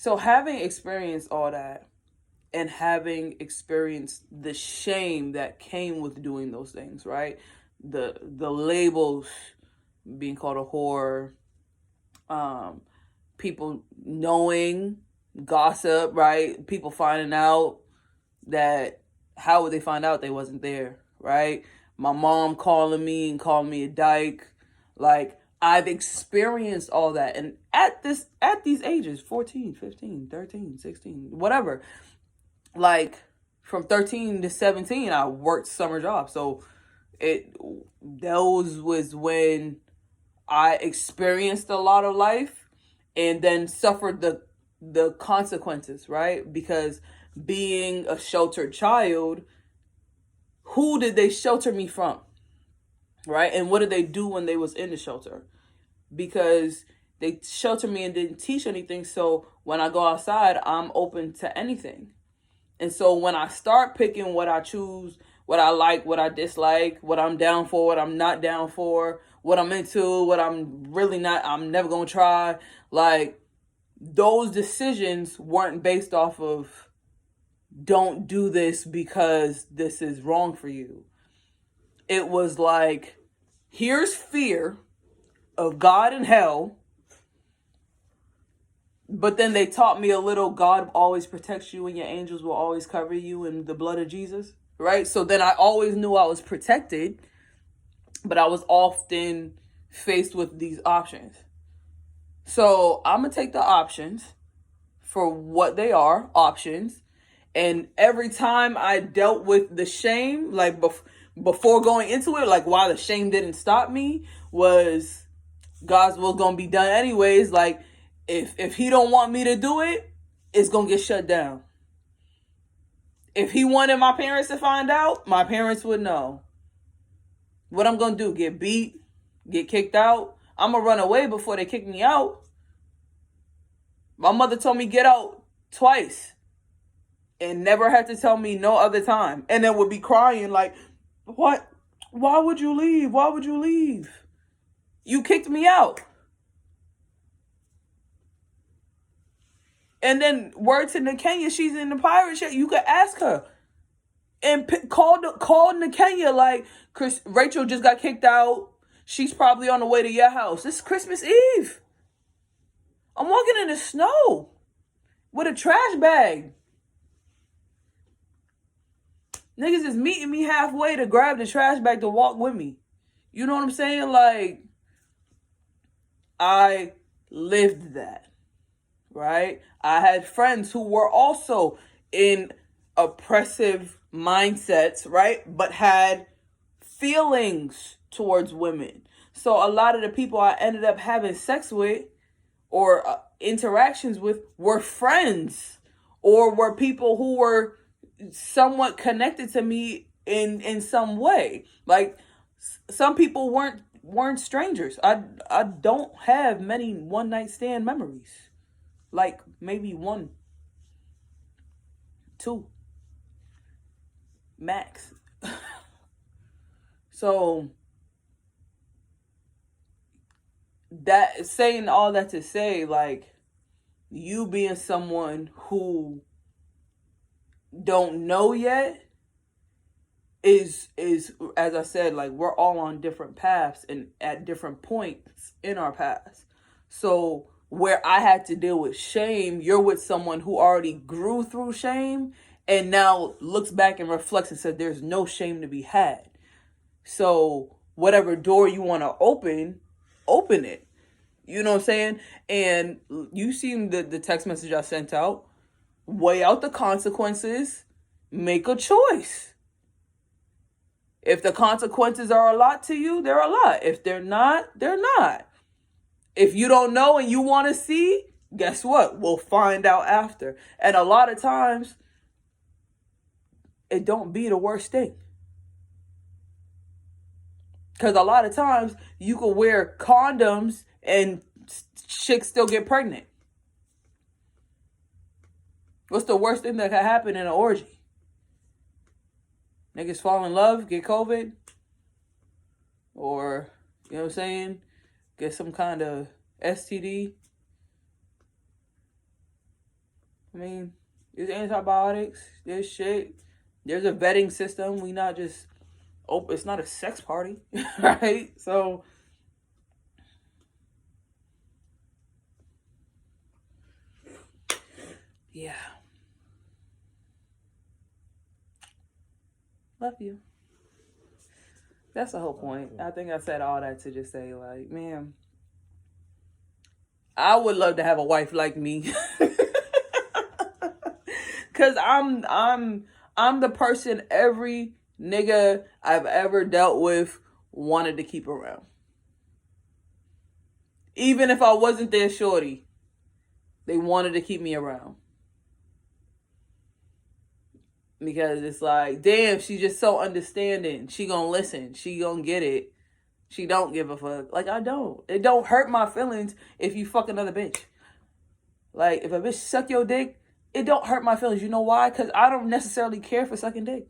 So having experienced all that and having experienced the shame that came with doing those things, right? The labels, being called a whore, um, people knowing, gossip, right? People finding out that, how would they find out they wasn't there, right? My mom calling me and calling me a dyke. Like, I've experienced all that. And at these ages, 14, 15, 13, 16, whatever, like from 13 to 17, I worked summer jobs. So it those was when I experienced a lot of life and then suffered the consequences, right? Because being a sheltered child, who did they shelter me from? Right? And what did they do when they was in the shelter? Because they sheltered me and didn't teach anything. So when I go outside, I'm open to anything. And so when I start picking what I choose, what I like, what I dislike, what I'm down for, what I'm not down for, what I'm into, what I'm really not, I'm never going to try, like, those decisions weren't based off of don't do this because this is wrong for you. It was like, here's fear of God and hell. But then they taught me a little, God always protects you and your angels will always cover you in the blood of Jesus, right? So then I always knew I was protected, but I was often faced with these options. So I'm going to take the options for what they are, options. And every time I dealt with the shame, like before going into it, like why the shame didn't stop me was God's will gonna be done anyways. Like if he don't want me to do it, it's gonna get shut down. If he wanted my parents to find out, my parents would know. What I'm gonna do? Get beat? Get kicked out? I'm gonna run away before they kick me out. My mother told me get out twice and never had to tell me no other time. And then would be crying like, what? Why would you leave? Why would you leave? You kicked me out. And then word to Nakenya, she's in the pirate ship. You could ask her. And call Nakenya like, Rachel just got kicked out. She's probably on the way to your house. It's Christmas Eve. I'm walking in the snow with a trash bag. Niggas is meeting me halfway to grab the trash bag to walk with me. You know what I'm saying? Like, I lived that, right? I had friends who were also in oppressive mindsets, right? But had feelings towards women. So a lot of the people I ended up having sex with or interactions with were friends or were people who were somewhat connected to me in some way. Like some people weren't strangers. I don't have many one night stand memories. Like maybe 1, 2 max. So that, saying all that to say, like, you being someone who don't know yet is as I said, like, we're all on different paths and at different points in our past. So where I had to deal with shame, you're with someone who already grew through shame and now looks back and reflects and said there's no shame to be had. So whatever door you want to open it. You know what I'm saying? And you seen the text message I sent out. Weigh out the consequences. Make a choice. If the consequences are a lot to you, they're a lot. If they're not, they're not. If you don't know and you want to see, guess what? We'll find out after. And a lot of times, it don't be the worst thing. Because a lot of times, you could wear condoms and chicks still get pregnant. What's the worst thing that could happen in an orgy? Niggas fall in love, get COVID, or, you know what I'm saying, get some kind of STD. I mean, there's antibiotics, there's shit, there's a vetting system. We not just, oh, it's not a sex party, right? So, yeah. Love you. That's the whole point. I think I said all that to just say, like, man, I would love to have a wife like me. Cause I'm the person every nigga I've ever dealt with wanted to keep around. Even if I wasn't their shorty, they wanted to keep me around. Because it's like, damn, she's just so understanding. She gonna listen. She gonna get it. She don't give a fuck. Like, I don't. It don't hurt my feelings if you fuck another bitch. Like, if a bitch suck your dick, it don't hurt my feelings. You know why? Because I don't necessarily care for sucking dick.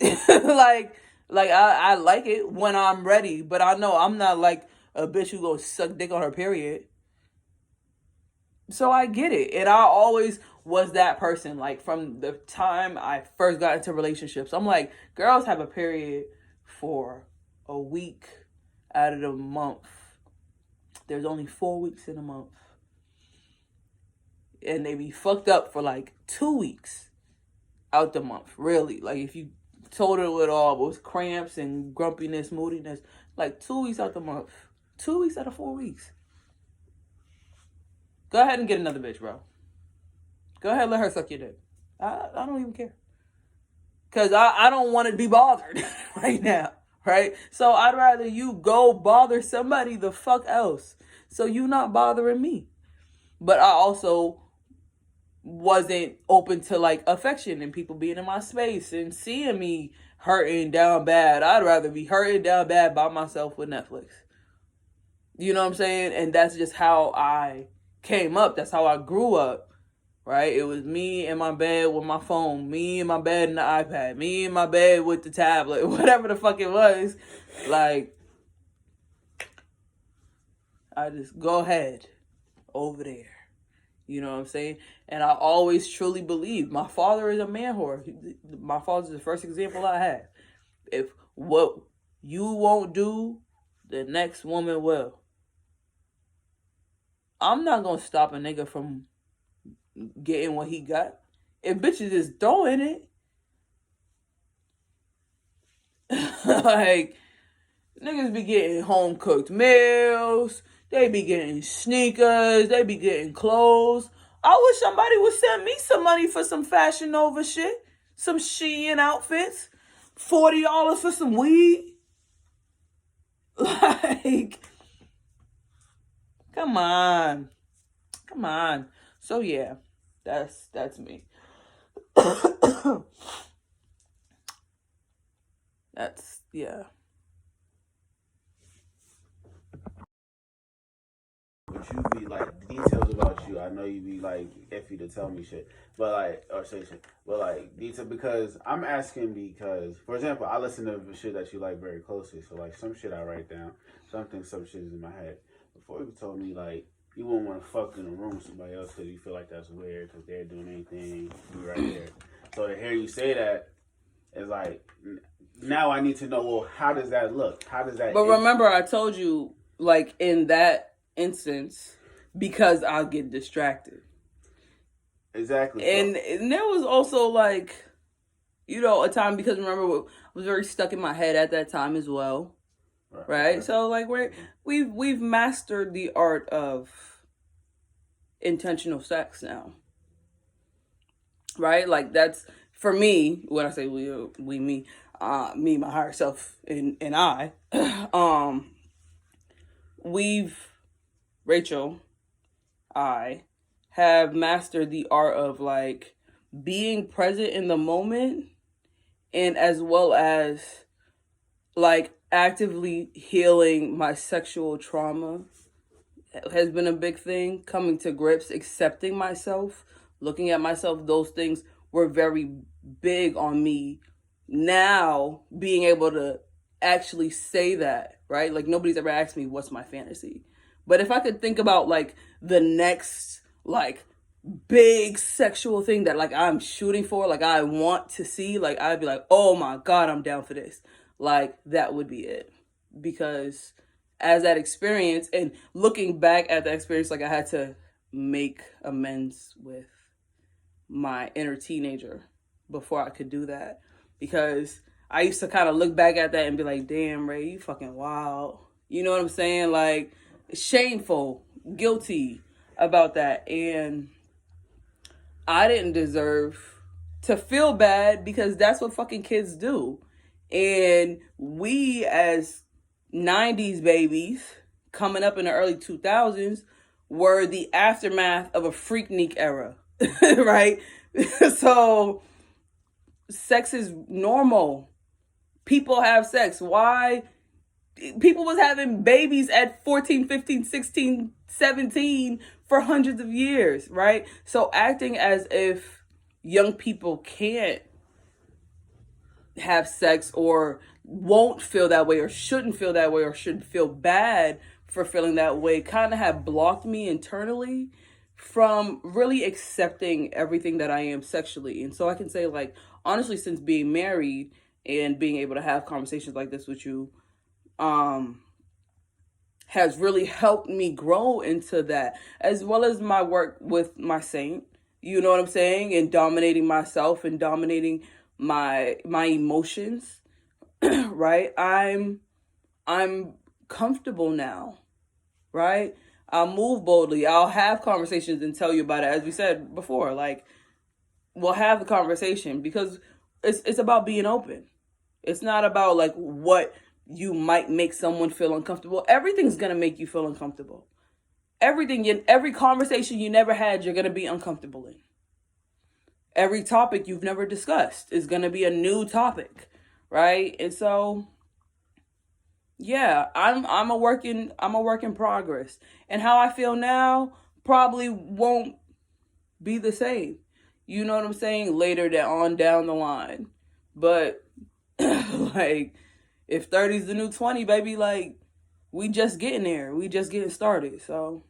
like I like it when I'm ready, but I know I'm not like a bitch who goes suck dick on her period. So I get it. And I always was that person. Like, from the time I first got into relationships, I'm like, girls have a period for a week out of the month. There's only 4 weeks in a month. And they be fucked up for like 2 weeks out the month. Really. Like, if you total it all with cramps and grumpiness, moodiness, like 2 weeks out the month. 2 weeks out of 4 weeks. Go ahead and get another bitch, bro. Go ahead and let her suck your dick. I don't even care. Because I don't want to be bothered right now, right? So I'd rather you go bother somebody the fuck else. So you not bothering me. But I also wasn't open to, like, affection and people being in my space and seeing me hurting down bad. I'd rather be hurting down bad by myself with Netflix. You know what I'm saying? And that's just how I came up. That's how I grew up, right? It was me in my bed with my phone, me in my bed and the iPad, me in my bed with the tablet, whatever the fuck it was. Like, I just go ahead over there. You know what I'm saying? And I always truly believe my father is a man whore. My father's the first example I had. If what you won't do, the next woman will. I'm not gonna stop a nigga from getting what he got. If bitches is throwing it, like, niggas be getting home cooked meals, they be getting sneakers, they be getting clothes. I wish somebody would send me some money for some Fashion Nova shit, some Shein outfits, $40 for some weed. Like, come on. So yeah, that's me. That's, yeah. But you be like details about you. I know you be like iffy to tell me shit, but like, or say shit, but like detail, because I'm asking because, for example, I listen to shit that you like very closely. So like some shit I write down, some shit is in my head. Before you told me like you wouldn't want to fuck in a room with somebody else because you feel like that's weird because they're doing anything, you right there. So to hear you say that is like, now I need to know, well, how does that look? How does that? But remember, I told you, like, in that instance, because I'll get distracted. Exactly. And there was also, like, you know, a time, because remember, I was very stuck in my head at that time as well. Right? So, like, we've mastered the art of intentional sex now. Right? Like, that's, for me, when I say me, my higher self, and I, Rachel, I have mastered the art of, like, being present in the moment, and as well as, like, actively healing my sexual trauma has been a big thing. Coming to grips, accepting myself, looking at myself, those things were very big on me. Now, being able to actually say that, right? Like, nobody's ever asked me what's my fantasy. But if I could think about, like, the next, like, big sexual thing that like I'm shooting for, like I want to see, like I'd be like, oh my God, I'm down for this. Like that would be it. Because as that experience and looking back at the experience, like I had to make amends with my inner teenager before I could do that. Because I used to kind of look back at that and be like, damn, Ray, you fucking wild. You know what I'm saying? Like, shameful, guilty about that. And I didn't deserve to feel bad because that's what fucking kids do. And we, as 90s babies coming up in the early 2000s, were the aftermath of a Freaknik era, right? So sex is normal. People have sex. Why? People was having babies at 14, 15, 16, 17 for hundreds of years, right? So acting as if young people can't have sex or won't feel that way or shouldn't feel that way or should feel bad for feeling that way kind of have blocked me internally from really accepting everything that I am sexually. And so I can say, like, honestly, since being married and being able to have conversations like this with you, has really helped me grow into that, as well as my work with my saint, you know what I'm saying, and dominating myself and dominating my emotions. Right? I'm comfortable now, right? I'll move boldly. I'll have conversations and tell you about it. As we said before, like, we'll have the conversation because it's about being open. It's not about like what you might make someone feel uncomfortable. Everything's gonna make you feel uncomfortable. Every conversation you never had, you're gonna be uncomfortable in. Every topic you've never discussed is gonna be a new topic, right? And so, yeah, I'm a work in progress. And how I feel now probably won't be the same. You know what I'm saying? Later down the line. But like, if 30's the new 20, baby, like, we just getting there. We just getting started. So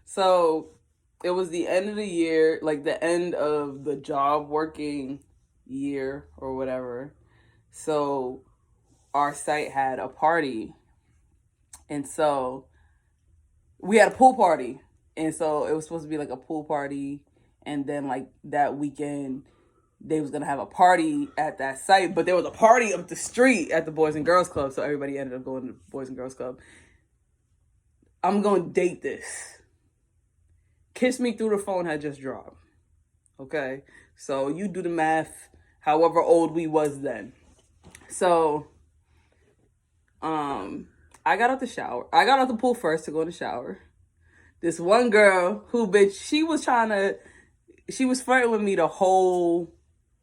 so it was the end of the year, like the end of the job working year or whatever. So our site had a party. And so we had a pool party. And so it was supposed to be like a pool party. And then like that weekend, they was going to have a party at that site. But there was a party up the street at the Boys and Girls Club. So everybody ended up going to the Boys and Girls Club. I'm going to date this. Kiss Me Through the Phone had just dropped. Okay? So you do the math, however old we was then. So, I got out the shower. I got out the pool first to go in the shower. This one girl who, bitch, she was flirting with me the whole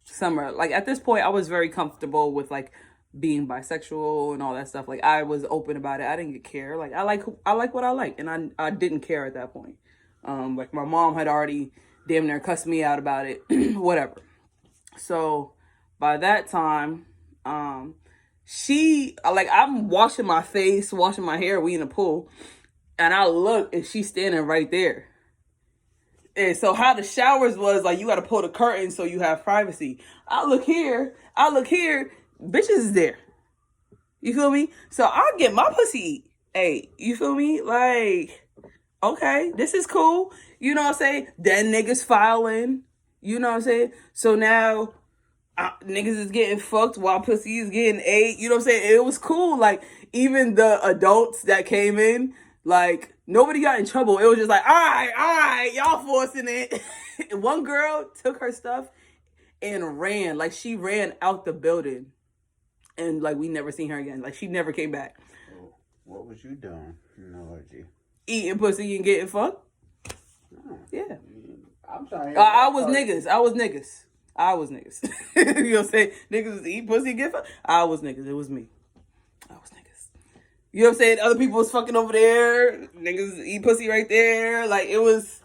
summer. Like, at this point, I was very comfortable with, like, being bisexual and all that stuff. Like, I was open about it. I didn't care. Like, I like what I like. And I didn't care at that point. Like, my mom had already damn near cussed me out about it. Whatever. So, by that time, I'm washing my face, washing my hair, we in the pool, and I look and she's standing right there. And so how the showers was, like, you got to pull the curtain so you have privacy. I look here, bitches is there. You feel me? So I'll get my pussy eat. Hey, you feel me? Like, okay, this is cool. You know what I'm saying? Then niggas filing. You know what I'm saying? So now niggas is getting fucked while pussy is getting ate. You know what I'm saying? It was cool. Like, even the adults that came in, like, nobody got in trouble. It was just like, all right, y'all forcing it. One girl took her stuff and ran. Like, she ran out the building. And, like, we never seen her again. Like, she never came back. What was you doing? No, eating pussy and getting fucked? Yeah. I'm sorry. I was niggas. You know what I'm saying? Niggas eat pussy and get fucked. I was niggas. It was me. I was niggas. You know what I'm saying? Other people was fucking over there. Niggas eat pussy right there. Like, it was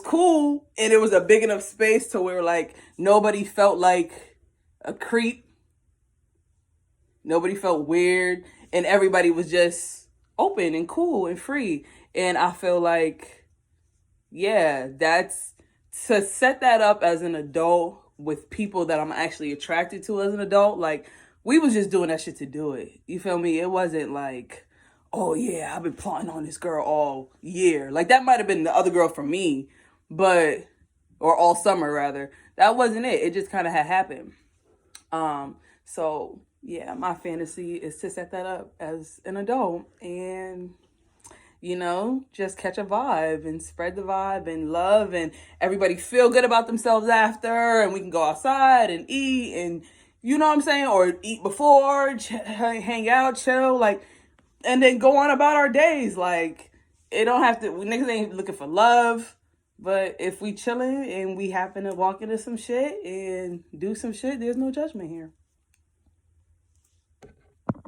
cool. And it was a big enough space to where, like, nobody felt like a creep. Nobody felt weird. And everybody was just open and cool and free. And I feel like yeah, that's to set that up as an adult with people that I'm actually attracted to as an adult. Like, we was just doing that shit to do it. You feel me? It wasn't like, oh yeah, I've been plotting on this girl all year. Like, that might have been the other girl for me, but, or all summer rather. That wasn't it. It just kind of had happened. So yeah, my fantasy is to set that up as an adult and just catch a vibe and spread the vibe and love and everybody feel good about themselves after, and we can go outside and eat and you know what I'm saying, or eat before, hang out, chill, like, and then go on about our days. Like, it don't have to. We niggas ain't looking for love, but if we chilling and we happen to walk into some shit and do some shit, there's no judgment here.